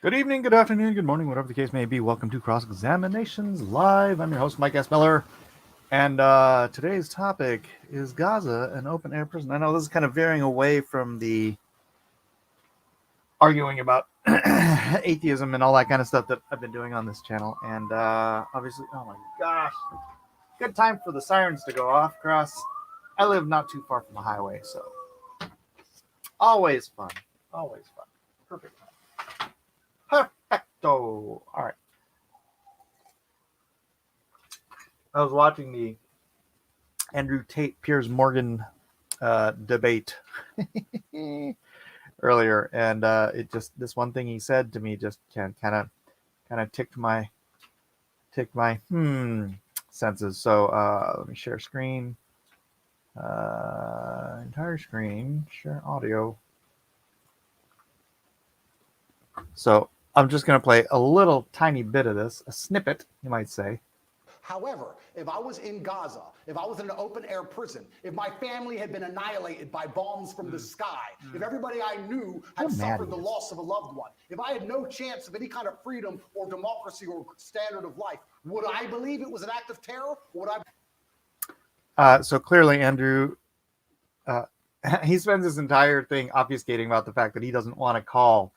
Good evening, good afternoon, good morning, whatever the case may be. Welcome to Cross Examinations Live. I'm your host, Mike S. Miller, and today's topic is Gaza, an open-air prison. I know this is kind of veering away from the arguing about atheism and all that kind of stuff that I've been doing on this channel, and obviously, oh my gosh, good time for the sirens to go off. I live not too far from the highway, so always fun, perfect time. Perfecto. All right. I was watching the Andrew Tate Piers Morgan debate earlier, and it just this one thing he said to me just kind of ticked my senses. So let me share screen, entire screen, share audio. So I'm just going to play a little tiny bit of this, a snippet, you might say. However, if I was in Gaza, if I was in an open-air prison, if my family had been annihilated by bombs from the sky, if everybody I knew had suffered the loss of a loved one, if I had no chance of any kind of freedom or democracy or standard of life, would I believe it was an act of terror? Would I? So clearly, Andrew, he spends his entire thing obfuscating about the fact that he doesn't want to call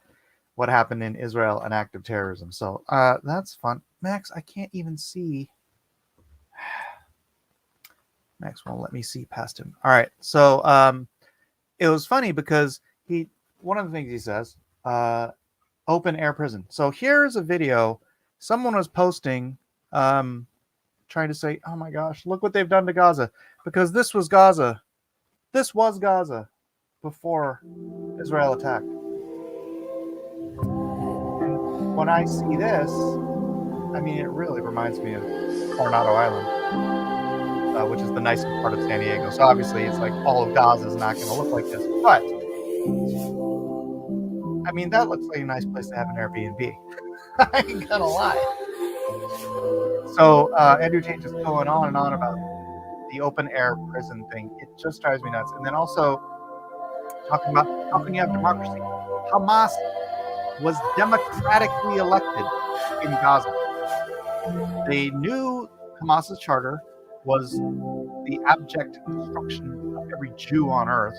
what happened in Israel an act of terrorism. So that's fun. Max, I can't even see. Max won't let me see past him. All right. So it was funny because one of the things he says, open air prison. So here's a video someone was posting trying to say, oh my gosh, look what they've done to Gaza. Because this was Gaza. This was Gaza before Israel attacked. When I see this, I mean, it really reminds me of Coronado Island, which is the nicest part of San Diego. So obviously, it's like all of Gaza is not going to look like this. But, I mean, that looks like a nice place to have an Airbnb. I ain't going to lie. So Andrew Tate just going on and on about the open air prison thing. It just drives me nuts. And then also talking about how can you have democracy? Hamas was democratically elected in Gaza. They knew Hamas's charter was the abject destruction of every Jew on earth,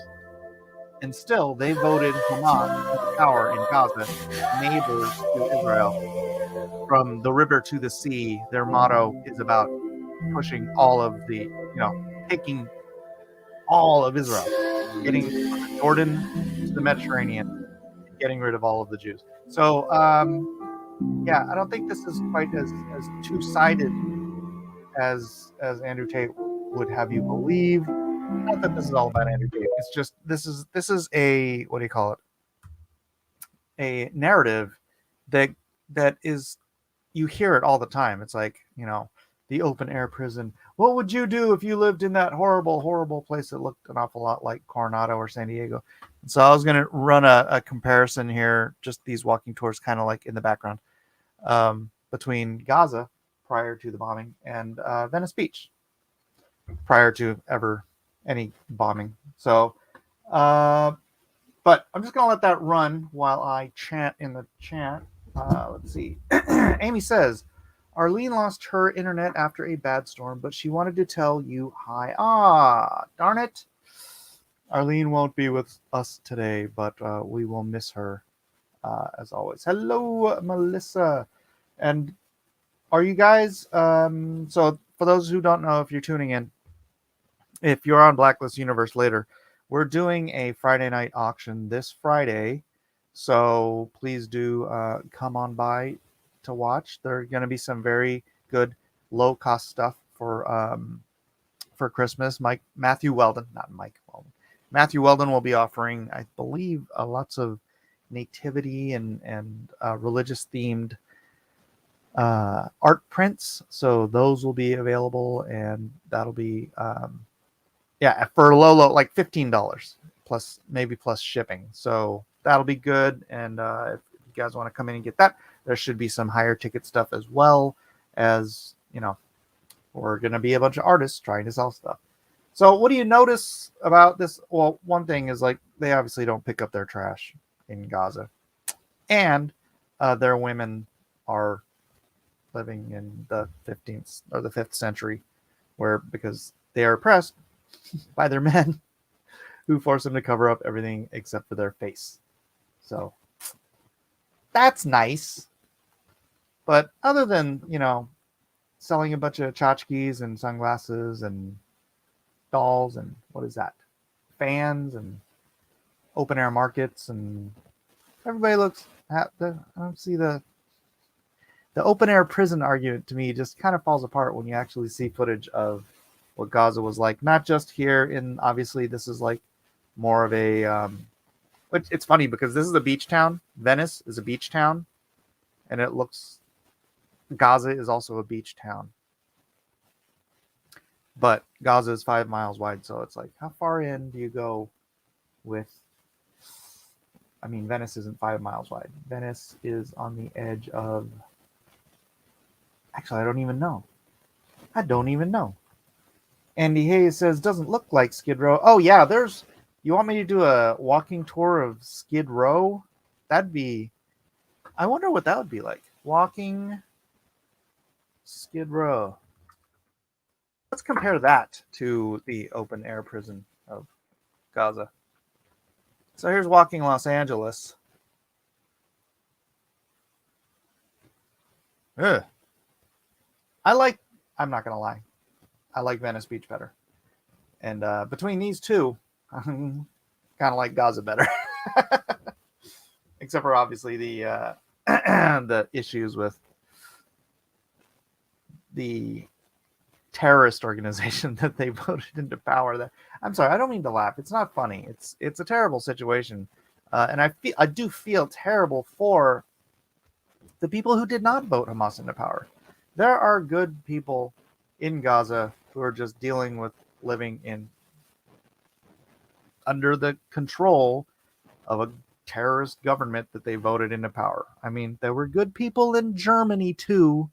and still they voted Hamas into power in Gaza, neighbors to Israel. From the river to the sea, their motto is about pushing all of taking all of Israel, getting from the Jordan to the Mediterranean, getting rid of all of the Jews. So, yeah, I don't think this is quite as two-sided as Andrew Tate would have you believe. Not that this is all about Andrew Tate. It's just this is a, what do you call it? A narrative that is, you hear it all the time. It's like, the open air prison. What would you do if you lived in that horrible, horrible place that looked an awful lot like Coronado or San Diego? And so I was going to run a comparison here, just these walking tours kind of like in the background, between Gaza prior to the bombing and Venice Beach prior to ever any bombing. So, but I'm just going to let that run while I chant in the chat. Let's see. Amy says, Arlene lost her internet after a bad storm, but she wanted to tell you hi. Ah, darn it. Arlene won't be with us today, but we will miss her as always. Hello, Melissa. And are you guys, so for those who don't know, if you're tuning in, if you're on Blacklist Universe later, we're doing a Friday night auction this Friday. So please do come on by to watch. There are going to be some very good low-cost stuff for Christmas. Matthew Weldon will be offering, I believe, lots of nativity and religious-themed art prints. So those will be available, and that'll be for low, like $15 plus shipping. So that'll be good. And if you guys want to come in and get that, there should be some higher ticket stuff as well, as we're going to be a bunch of artists trying to sell stuff. So what do you notice about this? Well, one thing is, like, they obviously don't pick up their trash in Gaza. And their women are living in the 15th or the 5th century, where because they are oppressed by their men who force them to cover up everything except for their face. So that's nice. But other than, selling a bunch of tchotchkes and sunglasses and dolls and what is that? Fans and open air markets, and everybody looks I don't see the open air prison argument. To me just kind of falls apart when you actually see footage of what Gaza was like, not just here in, obviously this is like more of a but it's funny because this is a beach town. Venice is a beach town, and it looks Gaza is also a beach town. But Gaza is 5 miles wide, so it's like, how far in do you go with... I mean, Venice isn't 5 miles wide. Venice is on the edge of... Actually, I don't even know. Andy Hayes says, doesn't look like Skid Row. Oh, yeah, there's... You want me to do a walking tour of Skid Row? That'd be... I wonder what that would be like. Walking Skid Row. Let's compare that to the open air prison of Gaza. So here's walking Los Angeles. Ugh. I'm not going to lie, I like Venice Beach better. And between these two, I kind of like Gaza better. Except for obviously the the issues with the terrorist organization that they voted into power. I'm sorry, I don't mean to laugh. It's not funny. It's a terrible situation, and I do feel terrible for the people who did not vote Hamas into power. There are good people in Gaza who are just dealing with living under the control of a terrorist government that they voted into power. I mean, there were good people in Germany too,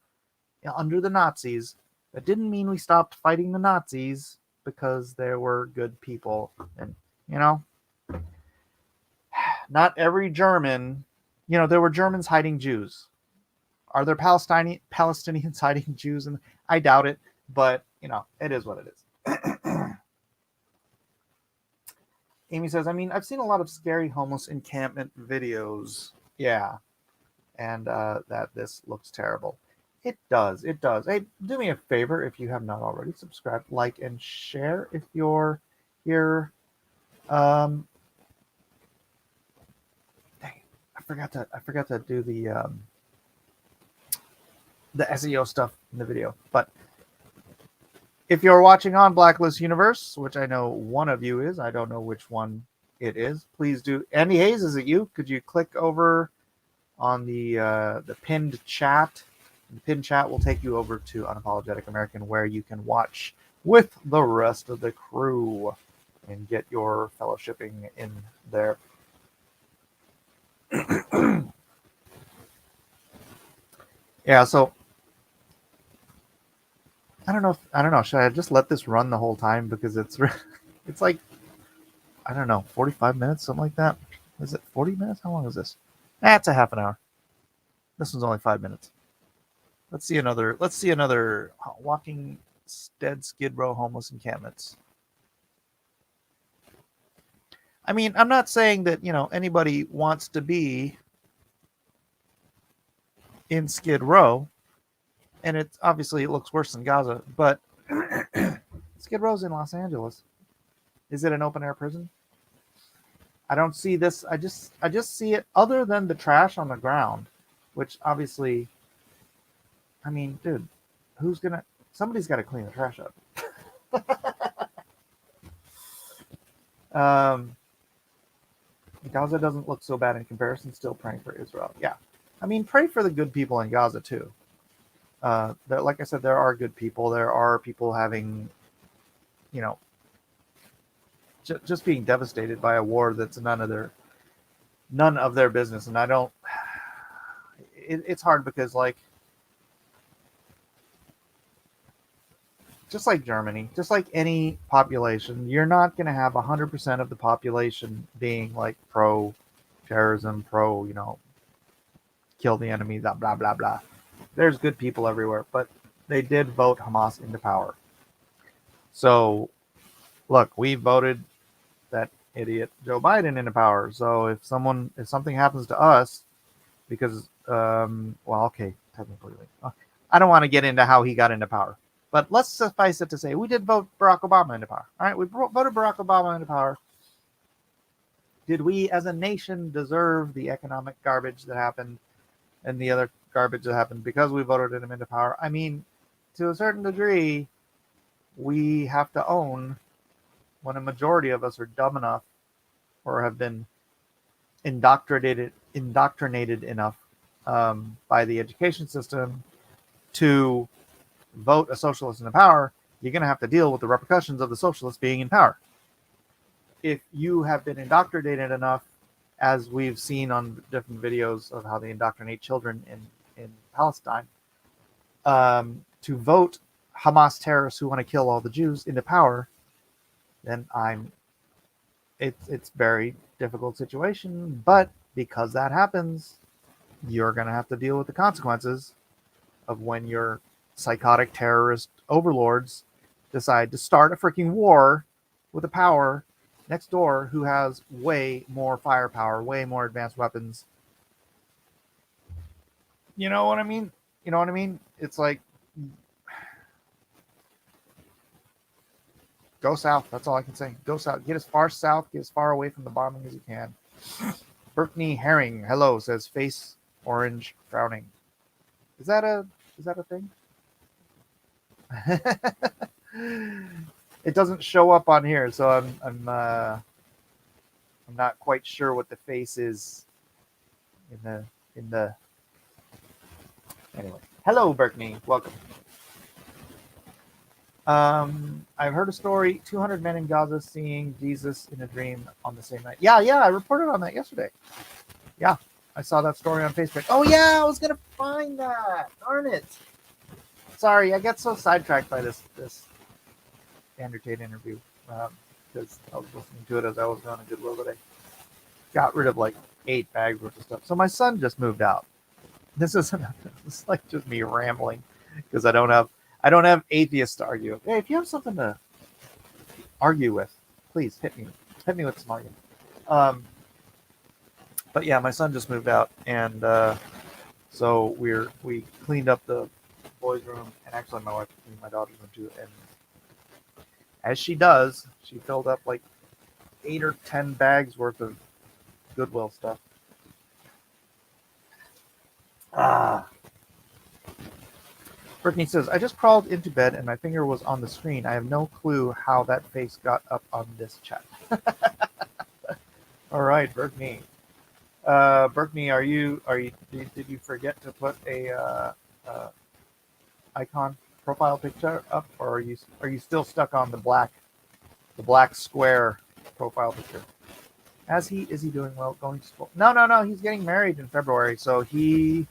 under the Nazis. That didn't mean we stopped fighting the Nazis because there were good people. And, not every German, there were Germans hiding Jews. Are there Palestinians hiding Jews? And I doubt it, but, it is what it is. Amy says, I've seen a lot of scary homeless encampment videos. Yeah. And that this looks terrible. It does. Hey, do me a favor if you have not already. Subscribe, like, and share if you're here. Dang, I forgot to do the SEO stuff in the video. But if you're watching on Blacklist Universe, which I know one of you is, I don't know which one it is, please do. Andy Hayes, is it you? Could you click over on the pinned chat? The pinned chat will take you over to Unapologetic American, where you can watch with the rest of the crew and get your fellowshipping in there. Yeah, so I don't know. Should I just let this run the whole time? Because it's like, I don't know, 45 minutes, something like that. Is it 40 minutes? How long is this? It's a half an hour. This one's only 5 minutes. Let's see another walking Skid Row homeless encampments. I'm not saying that, anybody wants to be in Skid Row, and it looks worse than Gaza, but Skid Row's in Los Angeles. Is it an open air prison? I don't see this. I just see it, other than the trash on the ground, which obviously, dude, somebody's got to clean the trash up. Gaza doesn't look so bad in comparison. Still praying for Israel. Yeah. Pray for the good people in Gaza too. Like I said, there are good people. There are people having, just being devastated by a war that's none of their business. And I don't, it's hard because, like, just like Germany, just like any population, you're not going to have 100% of the population being like pro-terrorism, kill the enemy, blah, blah, blah, blah. There's good people everywhere, but they did vote Hamas into power. So, look, we voted that idiot Joe Biden into power. So if something happens to us, because, okay, technically, I don't want to get into how he got into power, but let's suffice it to say we did vote Barack Obama into power. All right, we voted Barack Obama into power. Did we, as a nation, deserve the economic garbage that happened and the other garbage that happened because we voted him into power? I mean, to a certain degree, we have to own when a majority of us are dumb enough or have been indoctrinated enough by the education system to vote a socialist into power. You're going to have to deal with the repercussions of the socialist being in power. If you have been indoctrinated enough, as we've seen on different videos of how they indoctrinate children in Palestine, to vote Hamas terrorists who want to kill all the Jews into power, then it's very difficult situation. But because that happens, you're going to have to deal with the consequences of when your psychotic terrorist overlords decide to start a freaking war with a power next door who has way more firepower, way more advanced weapons. You know what I mean? It's like, go south. That's all I can say. Go south. Get as far south, get as far away from the bombing as you can. Berkney Herring, hello, says face orange frowning. Is that a thing? It doesn't show up on here, so I'm not quite sure what the face is in the anyway. Hello, Berkney, welcome. I've heard a story, 200 men in Gaza seeing Jesus in a dream on the same night. Yeah, I reported on that yesterday. Yeah, I saw that story on Facebook. Oh yeah, I was gonna find that. Darn it. Sorry, I got so sidetracked by this Andrew Tate interview because I was listening to it as I was going to Goodwill today. Got rid of like 8 bags worth of stuff. So my son just moved out. This is like just me rambling because I don't have atheists to argue with. Hey, if you have something to argue with, please hit me with some argument. But yeah, my son just moved out, and so we cleaned up the boys' room, and actually my wife cleaned my daughter's room too. And as she does, she filled up like 8 or 10 bags worth of Goodwill stuff. Brittany says, I just crawled into bed and my finger was on the screen. I have no clue how that face got up on this chat. All right, Brittany. Brittany, did you forget to put a icon profile picture up, or are you still stuck on the black square profile picture? Is he doing well, going to school? No, he's getting married in February, so he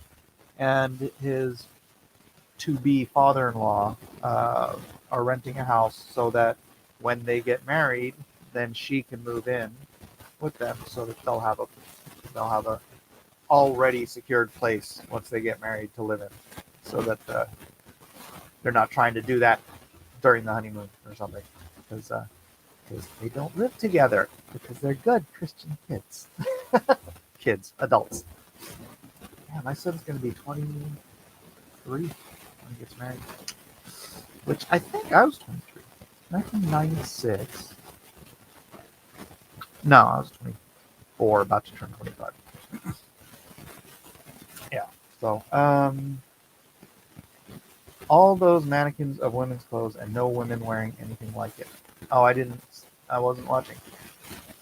and his to-be father-in-law are renting a house so that when they get married, then she can move in with them, so that they'll have a already secured place once they get married to live in, so that they're not trying to do that during the honeymoon or something, because they don't live together, because they're good Christian kids. Adults. Yeah, my son's going to be 23 when he gets married, which I think I was 23. 1996. No, I was 24, about to turn 25. Yeah, so all those mannequins of women's clothes and no women wearing anything like it. Oh, I wasn't watching.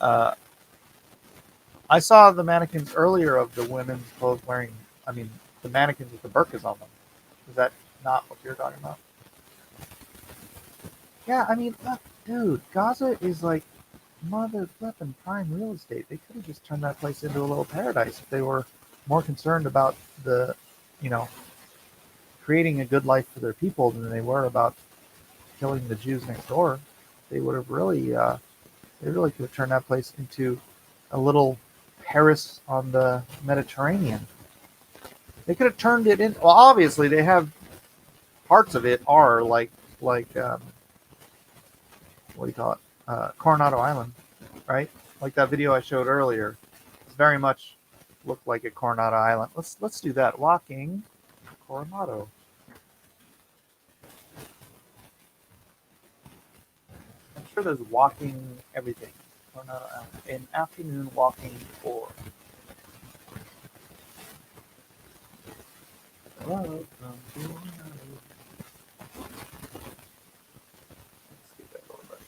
I saw the mannequins earlier of the women's clothes wearing, the mannequins with the burqas on them. Is that not what you're talking about? Yeah, look, dude, Gaza is like mother flipping prime real estate. They could have just turned that place into a little paradise if they were more concerned about the, creating a good life for their people than they were about killing the Jews next door. They would have really could have turned that place into a little Paris on the Mediterranean. They could have turned it in. Well, obviously they have parts of it are like what do you call it? Coronado Island, right? Like that video I showed earlier. It's very much looked like a Coronado Island. Let's do that. Walking Coronado. I'm sure there's walking everything. Coronado Island. An afternoon walking tour. Welcome to Coronado. Let's get that a little bit.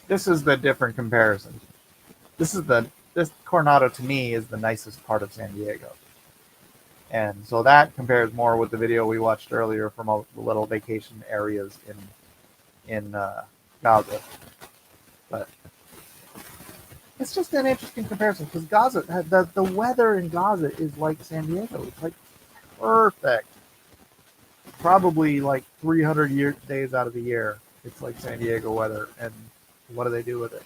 This is the different comparison. This Coronado to me is the nicest part of San Diego. And so that compares more with the video we watched earlier from all the little vacation areas in Gaza. But it's just an interesting comparison because Gaza, the weather in Gaza is like San Diego. It's like perfect. Probably like 300 days out of the year, it's like San Diego weather. And what do they do with it?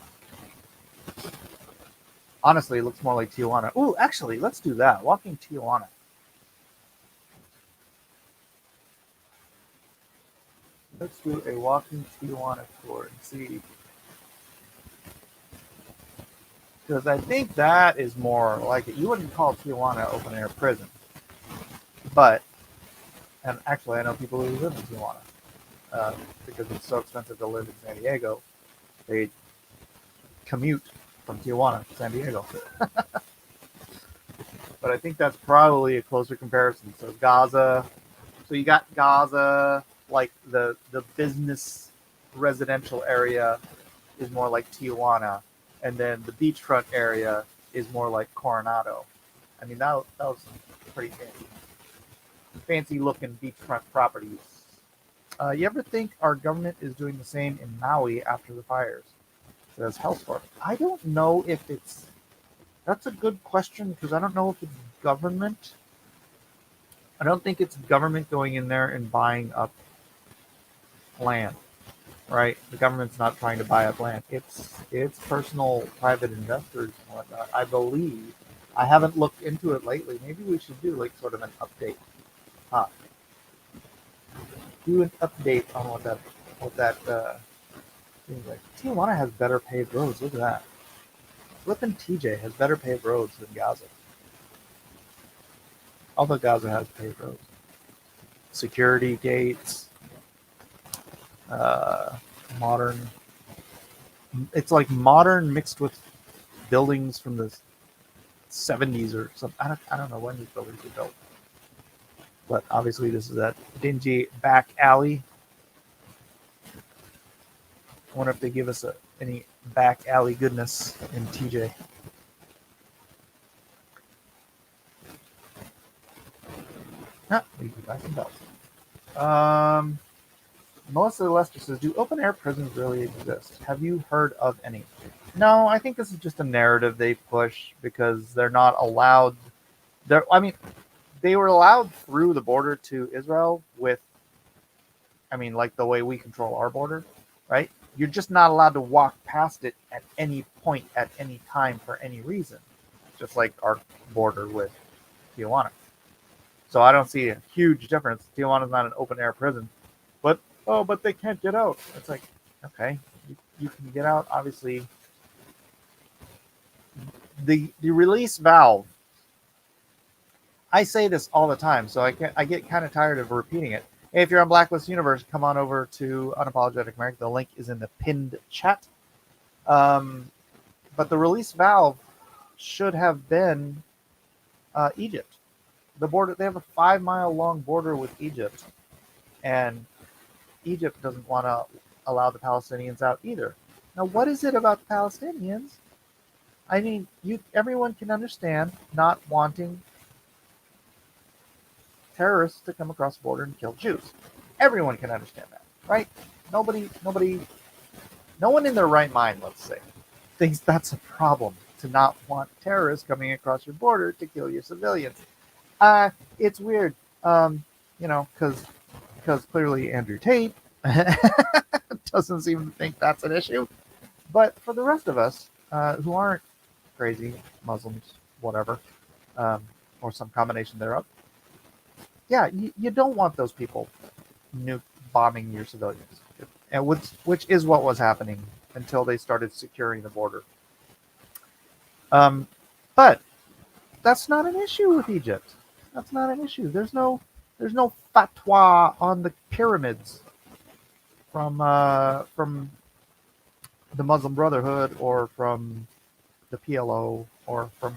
Honestly, it looks more like Tijuana. Oh, actually, let's do that. Walking Tijuana. Let's do a walking Tijuana tour and see. Because I think that is more like it. You wouldn't call Tijuana open air prison. But, and actually I know people who live in Tijuana. Because it's so expensive to live in San Diego. They commute from Tijuana to San Diego. But I think that's probably a closer comparison. So Gaza, so you got Gaza, like the business residential area is more like Tijuana, and then the beachfront area is more like Coronado. I mean, that was pretty fancy looking beachfront properties. You ever think our government is doing the same in Maui after the fires? Says Hellstorm. I don't know if it's. That's a good question because I don't know if it's government. I don't think it's government going in there and buying up land, right? The government's not trying to buy up land. It's personal private investors and whatnot. I believe. I haven't looked into it lately. Maybe we should do like sort of an update. Do an update on what that seems like. Tijuana has better paved roads. Look at that. Flippin' TJ has better paved roads than Gaza. Although Gaza has paved roads. Security gates. Modern. It's like modern mixed with buildings from the 70s or something. I don't know when these buildings were built. But obviously this is that dingy back alley. I wonder if they give us any back alley goodness in TJ. We can buy some belts. Melissa Lester says, do open air prisons really exist? Have you heard of any? No, I think this is just a narrative they push because they're not allowed. They were allowed through the border to Israel with, like the way we control our border, right? You're just not allowed to walk past it at any point, at any time, for any reason. Just like our border with Tijuana. So I don't see a huge difference. Tijuana's not an open air prison. But they can't get out. It's like, okay, you can get out, obviously. The release valve, I say this all the time, so I get kind of tired of repeating it. Hey, if you're on Blacklist Universe, come on over to Unapologetic America. The link is in the pinned chat. But the release valve should have been Egypt. The border, they have a 5-mile long border with Egypt, and Egypt doesn't want to allow the Palestinians out either. Now, what is it about the Palestinians? I mean, everyone can understand not wanting terrorists to come across the border and kill Jews. Everyone can understand that, right? No one in their right mind, let's say, thinks that's a problem to not want terrorists coming across your border to kill your civilians. It's weird, because clearly Andrew Tate doesn't seem to think that's an issue. But for the rest of us who aren't crazy, Muslims, whatever, or some combination thereof. Yeah, you don't want those people bombing your civilians, and which is what was happening until they started securing the border. But that's not an issue with Egypt. That's not an issue. There's no fatwa on the pyramids from the Muslim Brotherhood or from the PLO or from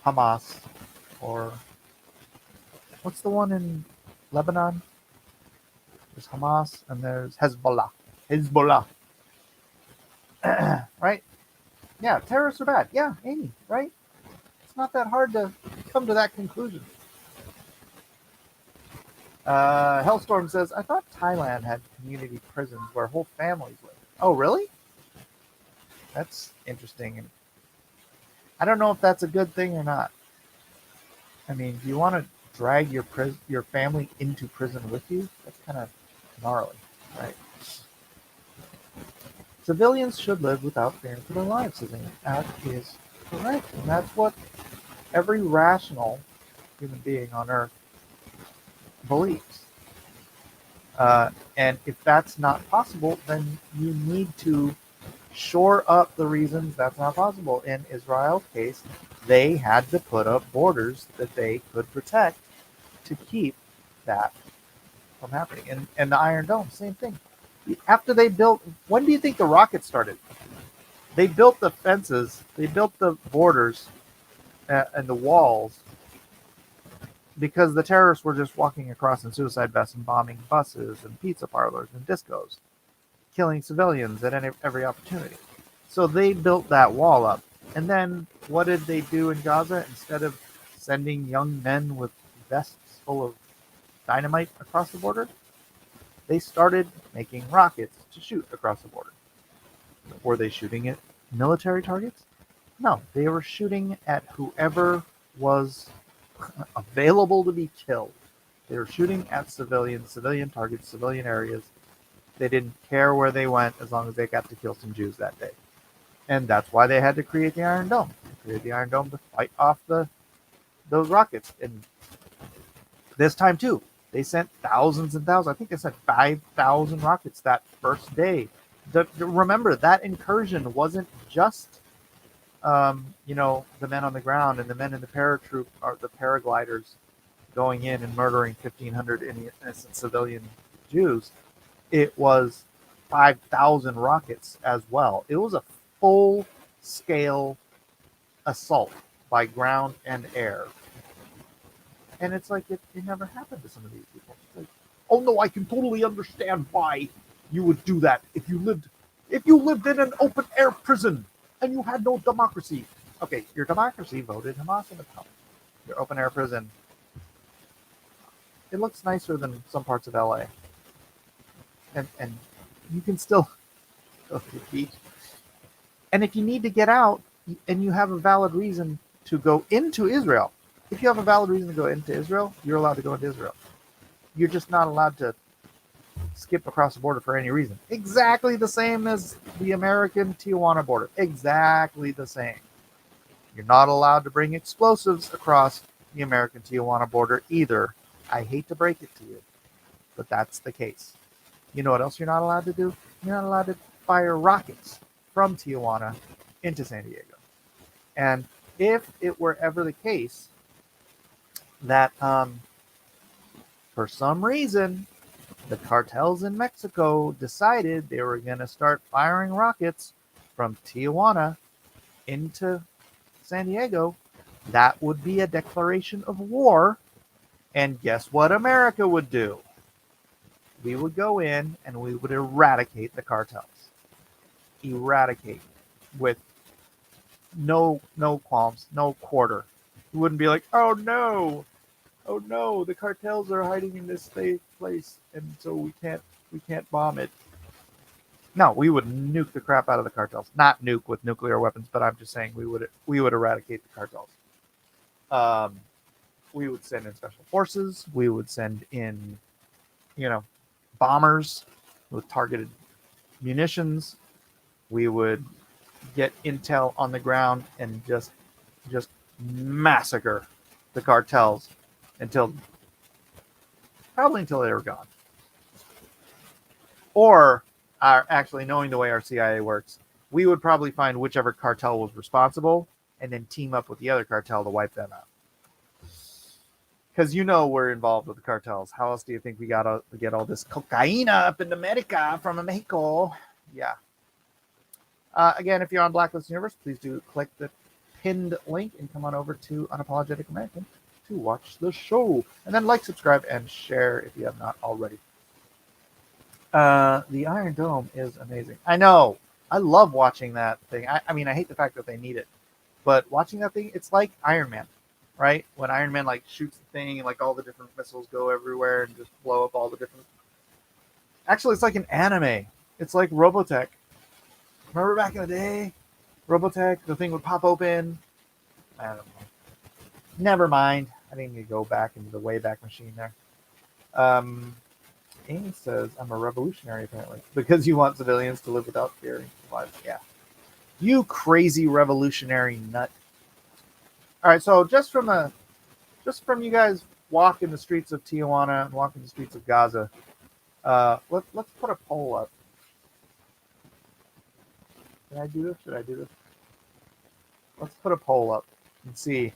Hamas or what's the one in Lebanon? There's Hamas and there's Hezbollah. Right? Yeah, terrorists are bad. Yeah, Amy, right? It's not that hard to come to that conclusion. Hellstorm says, I thought Thailand had community prisons where whole families live. Oh, really? That's interesting. And I don't know if that's a good thing or not. I mean, do you want to drag your family into prison with you? That's kind of gnarly, right? Civilians should live without fearing for their lives, says Amy. That is correct. And that's what every rational human being on Earth believes. And if that's not possible, then you need to shore up the reasons that's not possible. In Israel's case, they had to put up borders that they could protect to keep that from happening. And the Iron Dome, same thing. After they built, when do you think the rockets started? They built the fences, they built the borders and the walls because the terrorists were just walking across in suicide vests and bombing buses and pizza parlors and discos, killing civilians at every opportunity. So they built that wall up. And then what did they do in Gaza? Instead of sending young men with vests full of dynamite across the border, they started making rockets to shoot across the border. Were they shooting at military targets? No, they were shooting at whoever was available to be killed. They were shooting at civilian targets, civilian areas. They didn't care where they went as long as they got to kill some Jews that day. And that's why they had to create the Iron Dome. They created the Iron Dome to fight off those rockets. And this time too, they sent thousands and thousands. I think they sent 5,000 rockets that first day. Remember, that incursion wasn't just the men on the ground and the men in the paratroop or the paragliders going in and murdering 1,500 innocent civilian Jews. It was 5,000 rockets as well. It was a full-scale assault by ground and air. And it's like it never happened to some of these people. It's like, oh no, I can totally understand why you would do that if you lived in an open air prison and you had no democracy. Okay, your democracy voted Hamas into power. Your open air prison, it looks nicer than some parts of LA. And you can still go to the beach. And if you need to get out and you have a valid reason to go into Israel, if you have a valid reason to go into Israel, you're allowed to go into Israel. You're just not allowed to skip across the border for any reason. Exactly the same as the American Tijuana border. Exactly the same. You're not allowed to bring explosives across the American Tijuana border either. I hate to break it to you, but that's the case. You know what else you're not allowed to do? You're not allowed to fire rockets from Tijuana into San Diego. And if it were ever the case that for some reason the cartels in Mexico decided they were going to start firing rockets from Tijuana into San Diego, that would be a declaration of war. And guess what America would do? We would go in and we would eradicate the cartels. Eradicate with no qualms, no quarter. We wouldn't be like, oh no, the cartels are hiding in this safe place, and so we can't bomb it. No, we would nuke the crap out of the cartels. Not nuke with nuclear weapons, but I'm just saying we would eradicate the cartels. We would send in special forces. We would send in, bombers with targeted munitions. We would get intel on the ground and just massacre the cartels until they were gone. Or, actually knowing the way our CIA works, we would probably find whichever cartel was responsible and then team up with the other cartel to wipe them out. Because we're involved with the cartels. How else do you think we get all this cocaine up in America from Mexico? Yeah. Again, if you're on Blacklist Universe, please do click the pinned link and come on over to Unapologetic American to watch the show. And then like, subscribe, and share if you have not already. The Iron Dome is amazing. I know. I love watching that thing. I mean, I hate the fact that they need it. But watching that thing, it's like Iron Man, right? When Iron Man like shoots the thing and like all the different missiles go everywhere and just blow up all the different... Actually, it's like an anime. It's like Robotech. Remember back in the day? Robotech, the thing would pop open. I don't know. Never mind. I didn't need to go back into the Wayback Machine there. Amy says, I'm a revolutionary, apparently. Because you want civilians to live without fear. Yeah. You crazy revolutionary nut. All right, so just from you guys walking the streets of Tijuana and walking the streets of Gaza, let's put a poll up. Should I do this? Let's put a poll up and see.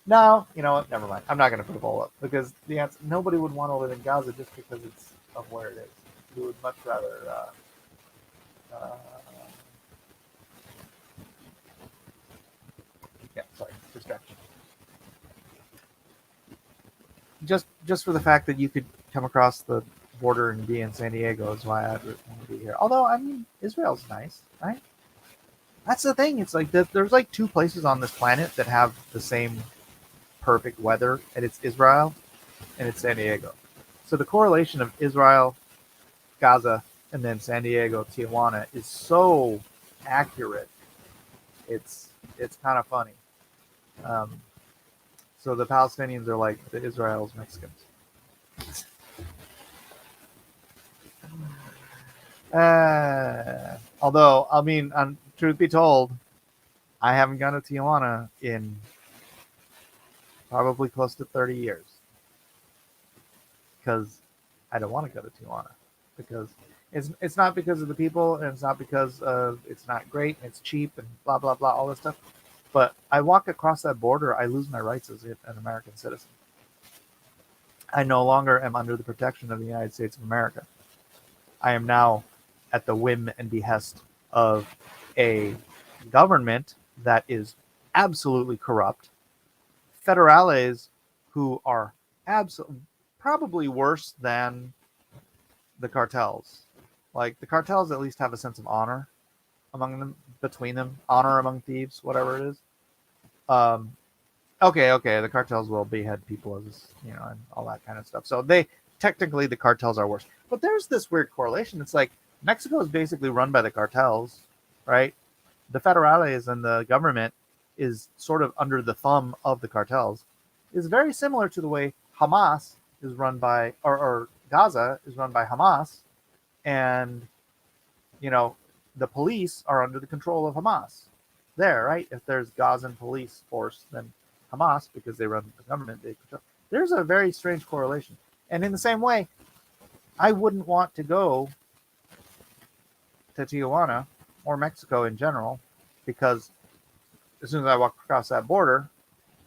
No, you know what? Never mind. I'm not going to put a poll up because the answer, nobody would want to live in Gaza just because it's of where it is. We would much rather. Yeah, sorry, distraction. Just for the fact that you could come across the border and be in San Diego is why I'd want to be here. Although, I mean, Israel's nice, right? That's the thing. It's like there's like two places on this planet that have the same perfect weather, and it's Israel and it's San Diego. So the correlation of Israel, Gaza, and then San Diego, Tijuana is so accurate. It's kind of funny. So the Palestinians are like the Israel's Mexicans. Although, I mean, truth be told, I haven't gone to Tijuana in probably close to 30 years because I don't want to go to Tijuana because it's not because of the people, and it's not because of it's not great and it's cheap and blah blah blah, all this stuff. But I walk across that border, I lose my rights as an American citizen. I no longer am under the protection of the United States of America. I am now at the whim and behest of a government that is absolutely corrupt, federales who are probably worse than the cartels. Like, the cartels at least have a sense of honor among them, between them, honor among thieves, whatever it is. Okay, the cartels will behead people, as and all that kind of stuff. So the cartels are worse. But there's this weird correlation. It's like Mexico is basically run by the cartels, right? The federales and the government is sort of under the thumb of the cartels. Is very similar to the way Hamas is run by, or Gaza is run by Hamas, and the police are under the control of Hamas. There, right? If there's Gazan police force, then Hamas, because they run the government, they control. There's a very strange correlation. And in the same way, I wouldn't want to go to Tijuana or Mexico in general, because as soon as I walk across that border,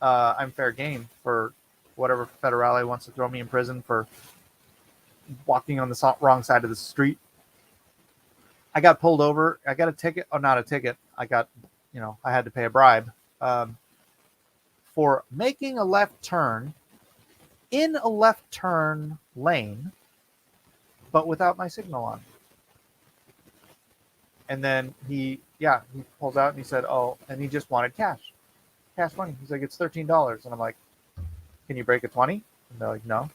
I'm fair game for whatever federale wants to throw me in prison for walking on the wrong side of the street. I got pulled over. I got a ticket. Oh, not a ticket. I got, I had to pay a bribe for making a left turn in a left turn lane, but without my signal on. And then he pulls out and he said, oh, and he just wanted cash money. He's like, it's $13. And I'm like, can you break a 20? And they're like, no.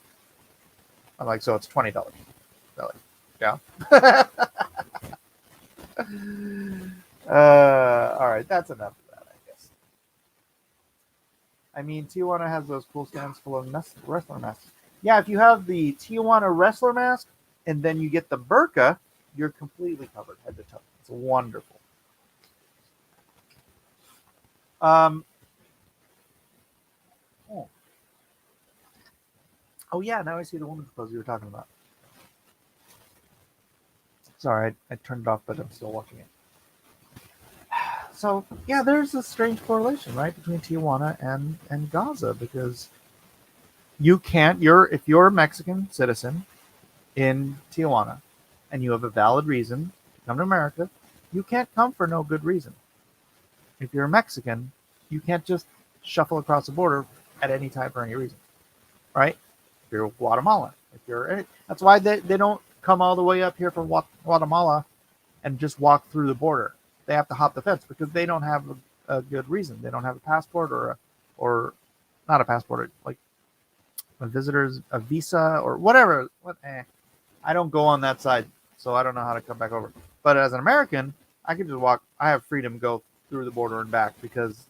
I'm like, so it's $20. They're like, yeah. All right, that's enough of that, I guess. I mean, Tijuana has those cool stands full of wrestler masks. Yeah, if you have the Tijuana wrestler mask and then you get the burqa, You're completely covered head to toe. It's wonderful. Oh. Oh yeah, now I see the woman's clothes you were talking about. Sorry, I turned it off, but I'm still watching it. So yeah, there's a strange correlation, right, between Tijuana and Gaza, because you can't. If you're a Mexican citizen in Tijuana, and you have a valid reason to come to America, you can't come for no good reason. If you're a Mexican, you can't just shuffle across the border at any time for any reason, right? If you're Guatemalan, that's why they don't come all the way up here from Guatemala and just walk through the border. They have to hop the fence because they don't have a good reason. They don't have a passport or not a passport, like a visa or whatever. I don't go on that side, so I don't know how to come back over. But as an American, I can just walk. I have freedom to go through the border and back because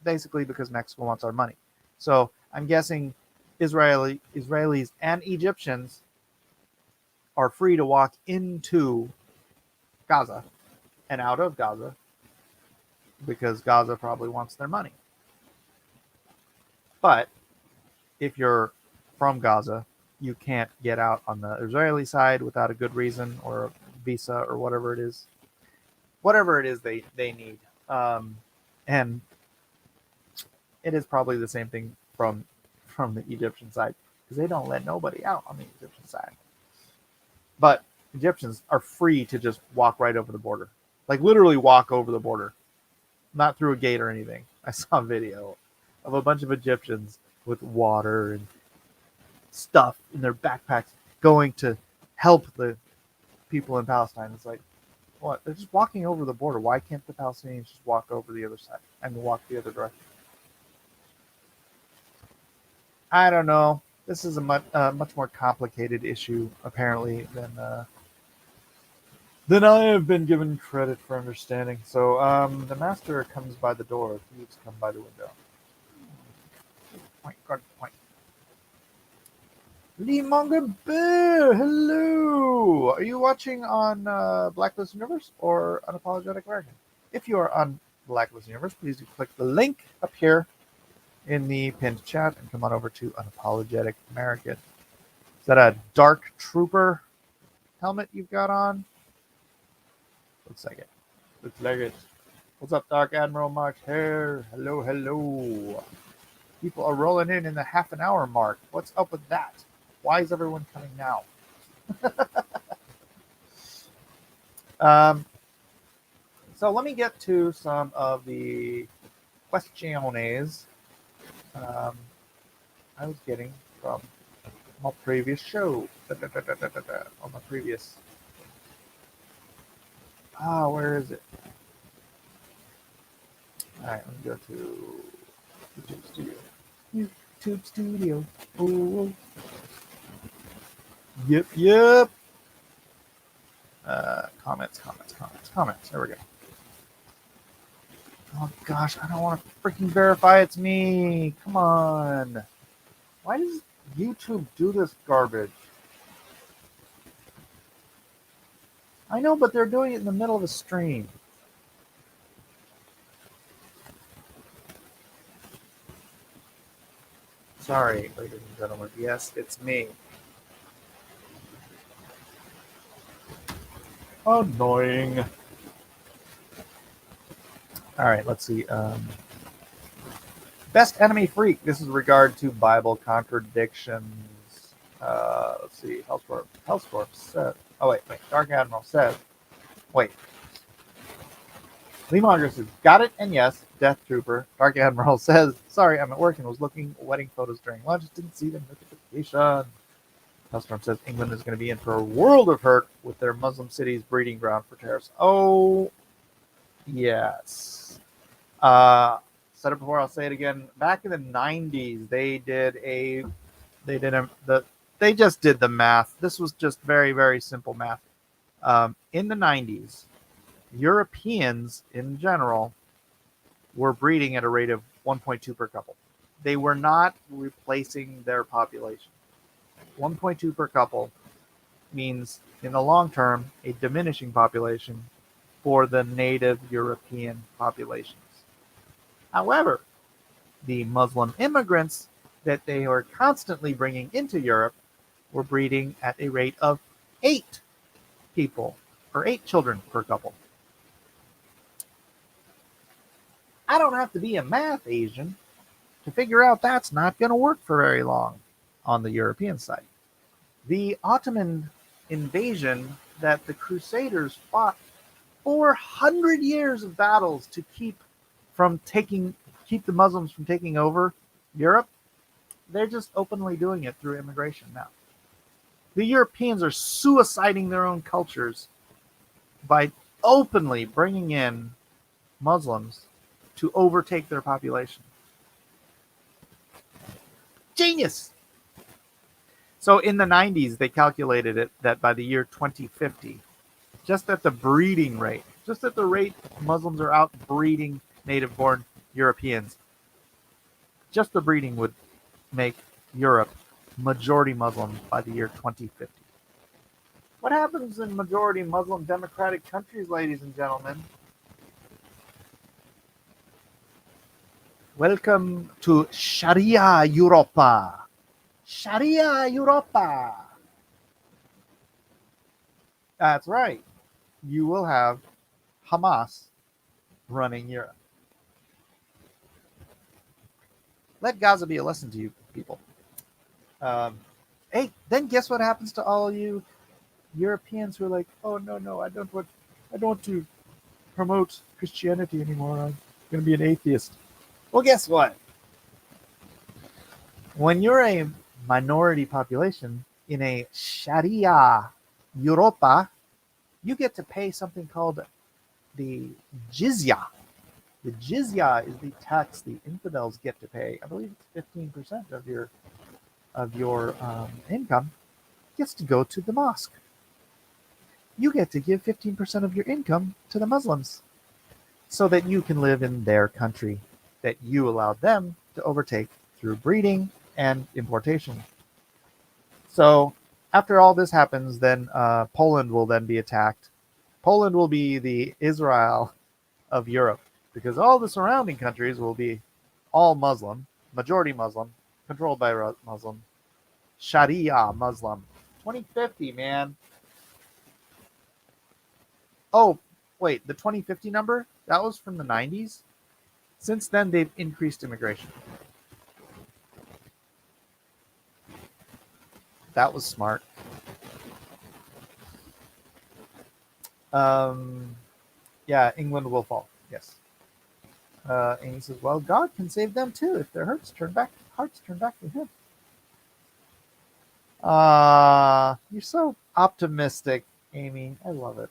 Mexico wants our money. So I'm guessing Israelis and Egyptians are free to walk into Gaza and out of Gaza because Gaza probably wants their money. But if you're from Gaza, you can't get out on the Israeli side without a good reason or a visa or whatever it is they need. And it is probably the same thing from the Egyptian side because they don't let nobody out on the Egyptian side. But Egyptians are free to just walk right over the border, like literally walk over the border, not through a gate or anything. I saw a video of a bunch of Egyptians with water and stuff in their backpacks going to help the people in Palestine. It's like, what? They're just walking over the border. Why can't the Palestinians just walk over the other side and walk the other direction? I don't know. This is a much more complicated issue, apparently, than I have been given credit for understanding. So, the master comes by the door. Thieves come by the window. Point, guard, point. Lee Monger Bear, hello! Are you watching on Blacklist Universe or Unapologetic American? If you are on Blacklist Universe, please do click the link up here in the pinned chat and come on over to Unapologetic American. Is that a Dark Trooper helmet you've got on? Looks like it. Looks like it. What's up, Dark Admiral Mark here? Hello, hello. People are rolling in the half an hour mark. What's up with that? Why is everyone coming now? So let me get to some of the questiones I was getting from my previous show. On my previous. Where is it? All right, let me go to YouTube Studio. YouTube Studio. Oh. Yep. Comments. There we go. Oh gosh, I don't want to freaking verify it's me. Come on. Why does YouTube do this garbage? I know, but they're doing it in the middle of a stream. Sorry, ladies and gentlemen. Yes, it's me. Annoying. All right, let's see. Best enemy freak. This is regard to Bible contradictions. Let's see. Hellscorp said. Oh wait. Dark Admiral says. Wait. Lee Monger says, got it, and yes, Death Trooper. Dark Admiral says, sorry, I'm at work and was looking at wedding photos during lunch. Didn't see the notification. Hellstorm says England is going to be in for a world of hurt with their Muslim cities breeding ground for terrorists. Oh, yes. Said it before, I'll say it again. Back in the 90s, they just did the math. This was just very, very simple math. In the 90s, Europeans in general were breeding at a rate of 1.2 per couple. They were not replacing their population. 1.2 per couple means in the long term a diminishing population for the native European populations. However, the Muslim immigrants that they were constantly bringing into Europe were breeding at a rate of 8 people or 8 children per couple. I don't have to be a math Asian to figure out that's not going to work for very long on the European side. The Ottoman invasion that the Crusaders fought 400 years of battles to keep the Muslims from taking over Europe, they're just openly doing it through immigration now. The Europeans are suiciding their own cultures by openly bringing in Muslims to overtake their population. Genius! So in the 90s, they calculated it that by the year 2050, just at the breeding rate, just at the rate Muslims are out breeding native-born Europeans, just the breeding would make Europe majority Muslim by the year 2050. What happens in majority Muslim democratic countries, ladies and gentlemen? Welcome to Sharia Europa. Sharia Europa. That's right. You will have Hamas running Europe. Let Gaza be a lesson to you people. Hey, then guess what happens to all you Europeans who are like, oh no, I don't want to promote Christianity anymore. I'm going to be an atheist. Well, guess what? When you're a minority population in a Sharia Europa, you get to pay something called the jizya. The jizya is the tax the infidels get to pay. I believe it's 15% of your income gets to go to the mosque. You get to give 15% of your income to the Muslims so that you can live in their country that you allowed them to overtake through breeding and importation. So after all this happens, then Poland will then be attacked. Poland will be the Israel of Europe because all the surrounding countries will be all Muslim, majority Muslim, controlled by Muslim, Sharia Muslim. 2050, man. Oh, wait, the 2050 number? That was from the 90s? Since then, they've increased immigration. That was smart. Yeah, England will fall. Yes. Amy says, well, God can save them too if their hearts turn back to him. You're so optimistic, Amy. I love it.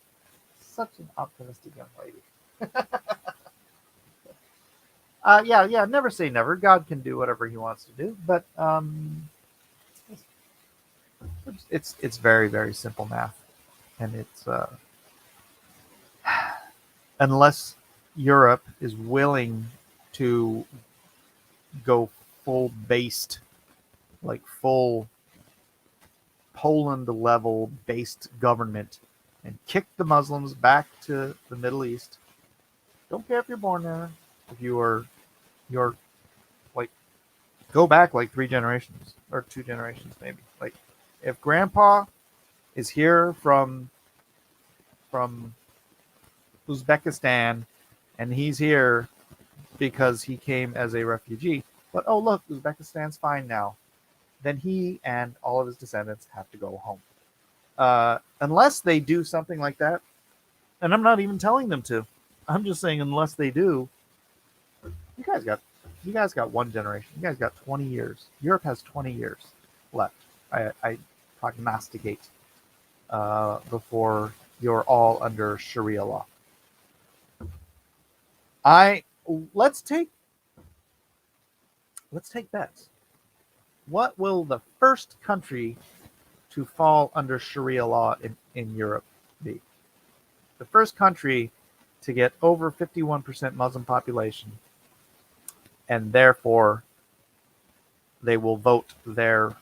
Such an optimistic young lady. Yeah, never say never. God can do whatever he wants to do, but it's very, very simple math. And it's unless Europe is willing to go full based, like full Poland level based government and kick the Muslims back to the Middle East. Don't care if you're born there. If you're like, go back like 3 generations or 2 generations maybe. Like if grandpa is here from Uzbekistan and he's here because he came as a refugee, but oh look, Uzbekistan's fine now, then he and all of his descendants have to go home. Unless they do something like that, and I'm not even telling them to. I'm just saying unless they do, you guys got 1 generation. You guys got 20 years. Europe has 20 years left. I prognosticate before you're all under Sharia law. Let's take bets. What will the first country to fall under Sharia law in Europe be? The first country to get over 51% Muslim population, and therefore they will vote their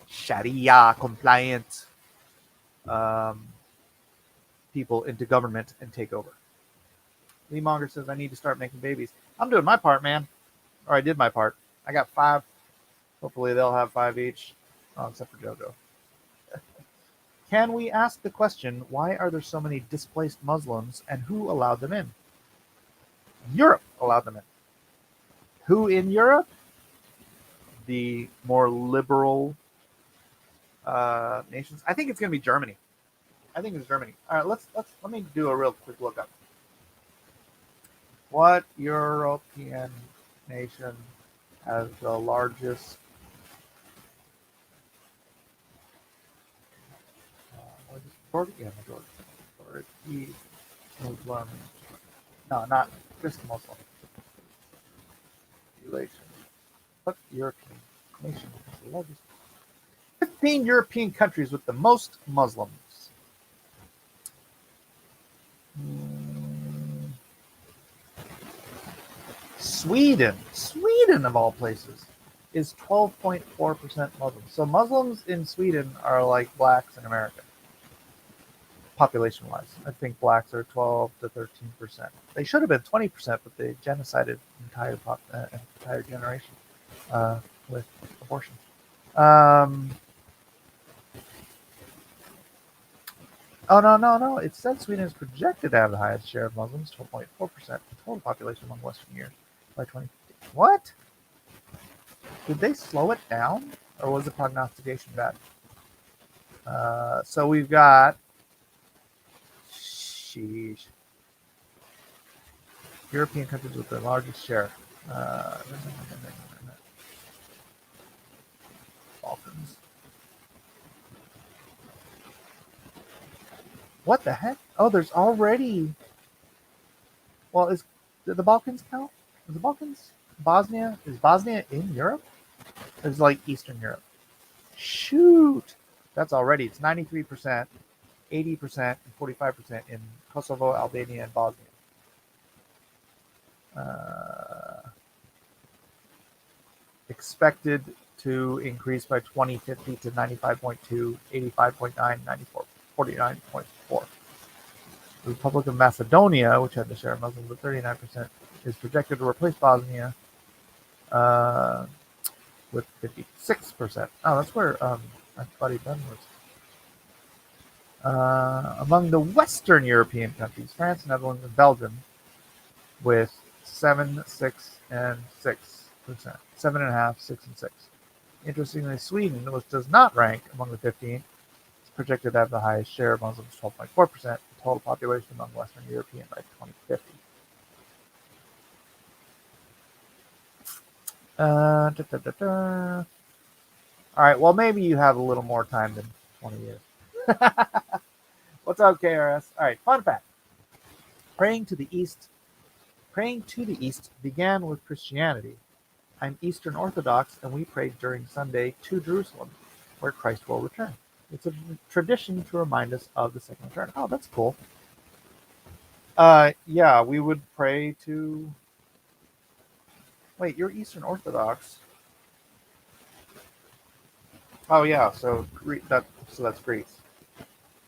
Sharia compliant people into government and take over. Lee Monger says, I need to start making babies. I'm doing my part, man. Or I did my part. I got 5. Hopefully they'll have 5 each. Oh, except for JoJo. Can we ask the question, why are there so many displaced Muslims and who allowed them in? Europe allowed them in. Who in Europe? The more liberal nations. I think it's going to be Germany. I think it's Germany. All right, let me do a real quick look up. What European nation has the largest majority Muslim? No, not just Muslim. Relations. What European nation has the largest? 15 European countries with the most Muslims. Sweden of all places, is 12.4% Muslim. So Muslims in Sweden are like blacks in America, population-wise. I think blacks are 12 to 13%. They should have been 20%, but they genocided entire generation with abortion. Oh, no. It said Sweden is projected to have the highest share of Muslims, 12.4% of the total population among Western years by 2050. What? Did they slow it down? Or was the prognostication bad? So we've got... Sheesh. European countries with the largest share. Balkans. What the heck? Oh, there's already... Well, do the Balkans count? Is the Balkans? Bosnia? Is Bosnia in Europe? It's like Eastern Europe. Shoot! That's already... It's 93%, 80%, and 45% in Kosovo, Albania, and Bosnia. Expected to increase by 2050 to 95.2, 85.9, 94, 49.4. The Republic of Macedonia, which had the share of Muslims of 39%, is projected to replace Bosnia with 56%. Oh, that's where my buddy Ben was. Among the Western European countries, France, Netherlands, and Belgium, with 7, 6, and 6%. 7.5, 6, and 6. Interestingly, Sweden, which does not rank among the 15, is projected to have the highest share of Muslims, 12.4%, the total population among Western European by 2050. All right, well, maybe you have a little more time than 20 years. What's up, KRS? All right, fun fact. Praying to the East began with Christianity. I'm Eastern Orthodox, and we prayed during Sunday to Jerusalem, where Christ will return. It's a tradition to remind us of the second return. Oh, that's cool. Yeah, we would pray to... Wait, you're Eastern Orthodox. Oh, yeah, so that's Greece.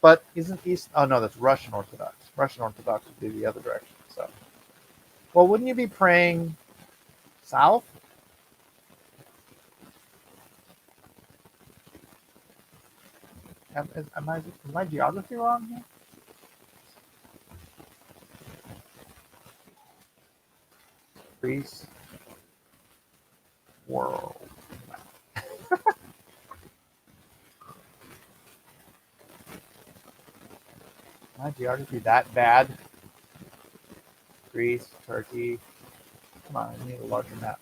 But isn't East... Oh, no, that's Russian Orthodox. Russian Orthodox would be the other direction. So, well, wouldn't you be praying south? Is my geography wrong here? Greece world. My geography that bad? Greece, Turkey. Come on, I need a larger map.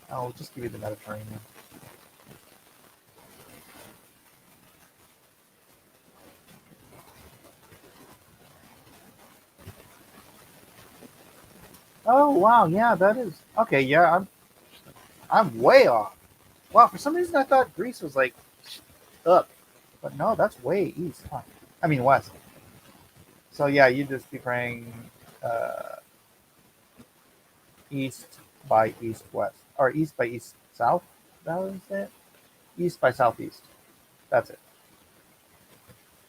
I'll just give you the Mediterranean. Oh wow, yeah, that is okay. Yeah, I'm way off. Wow, for some reason I thought Greece was like up, but no, that's way east. Huh? I mean west. So yeah, you just be praying east by east west, or east by east south. Is that how you say it? East by southeast. That's it.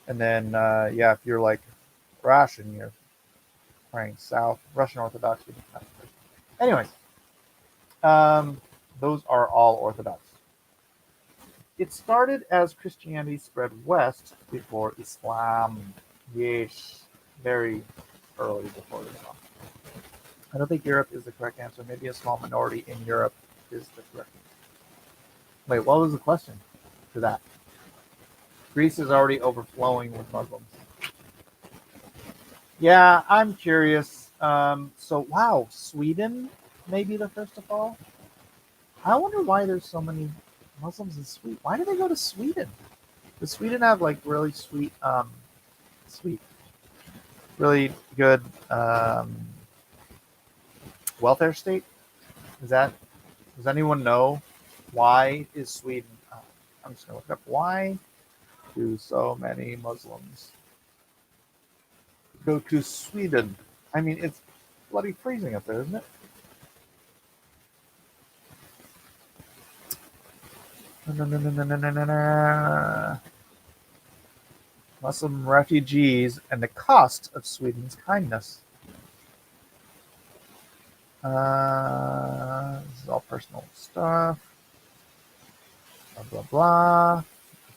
And then, yeah, if you're like Russian, you're praying south. Russian Orthodox. Anyways, those are all Orthodox. It started as Christianity spread west before Islam. Yes, very early before Islam. I don't think Europe is the correct answer. Maybe a small minority in Europe is the correct answer. Wait, what was the question to that? Greece is already overflowing with Muslims. Yeah, I'm curious. Wow, Sweden may be the first to fall. I wonder why there's so many Muslims in Sweden. Why do they go to Sweden? Does Sweden have like really sweet, really good welfare state? Does anyone know why is Sweden? I'm just gonna look it up. Why do so many Muslims go to Sweden? I mean, it's bloody freezing up there, isn't it? Muslim refugees and the cost of Sweden's kindness. This is all personal stuff. Blah blah blah.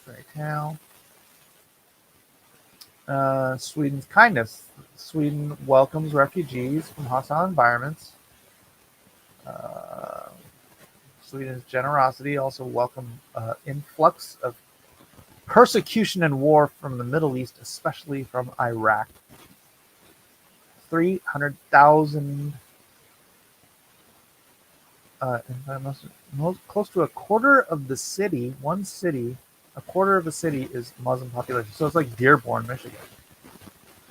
Fairy tale. Sweden's kindness. Sweden welcomes refugees from hostile environments. Sweden's generosity also welcomed influx of persecution and war from the Middle East, especially from Iraq. 300,000, close to a quarter of the city, a quarter of the city is Muslim population. So it's like Dearborn, Michigan.